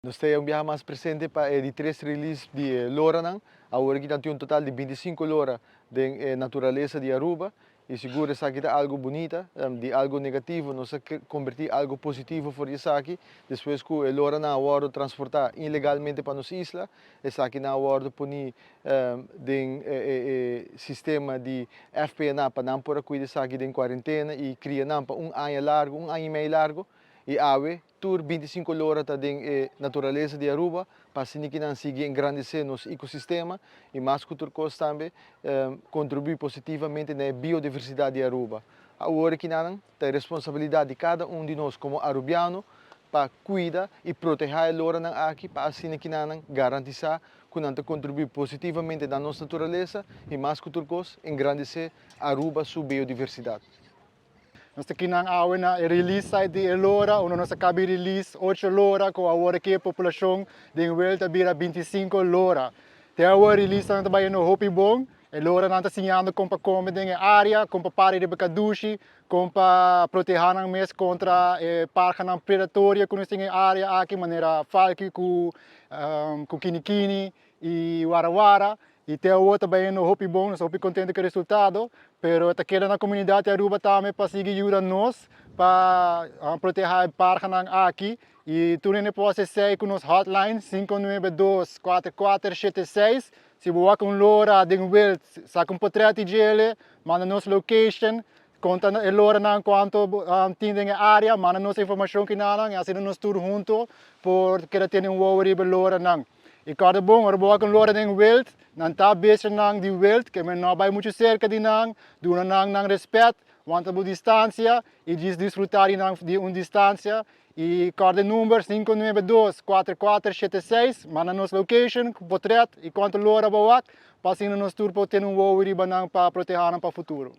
Nós temos um viaje mais presente para de 3 releases de Lora, agora que tem um total de 25 Lora de natureza de Aruba, e seguro que está algo bonita, de algo negativo, nós convertir algo positivo por isso aqui, depois que o Lora na hora transportar ilegalmente para nossa isla, essa aqui na hora punir de sistema de FPNA para não por cuidar aqui de quarentena e criar para ano largo, ano e meio largo, e ave tur 25 lora ta den natureza de Aruba para assim que não siga engrandecer nosso ecossistema e mais que turcos também contribui positivamente na biodiversidade de Aruba. Agora que não tem responsabilidade de cada de nós como arubiano para cuidar e proteger a lora aqui para assim que não garantir que não contribui positivamente na nossa natureza e mais que turcos engrandecer Aruba sua biodiversidade. Nós aqui na aula na release site de Elora, onde nós acabamos de release 8 Lora, com agora que a população de Welta vira 25 Lora. Até agora release também no Hopi Bom, Elora não está ensinando como comer na área, como parar de becadushi, como proteger os mês contra parca predatória que nós temos na área aqui, maneira falque com kinikini e warawara. E até agora também no Hopi Bom, nós estamos contentes com o resultado. Pero está querendo na comunidade Aruba também para seguir ajuda nós para proteger o parque aqui e tudo ainda pode ser com nos hotline 592-4476. Se você com Lora de Wild, sa com portrait de ele, manda nos location, conta a Lora não quanto tem na área, manda nos informação que não, e assim nós tudo junto por que ter worry be Lora não. E cada bom, agora com Lora de Wild, não está bezig nang de wild, que men não vai muito cerca de nang, do nang respeito, want a distância e desfrutar de distância e cada número 592-4476, manda nos location, portrait e quanto Lora bawak, para assim nós tur ter worry banang para proteger para o futuro.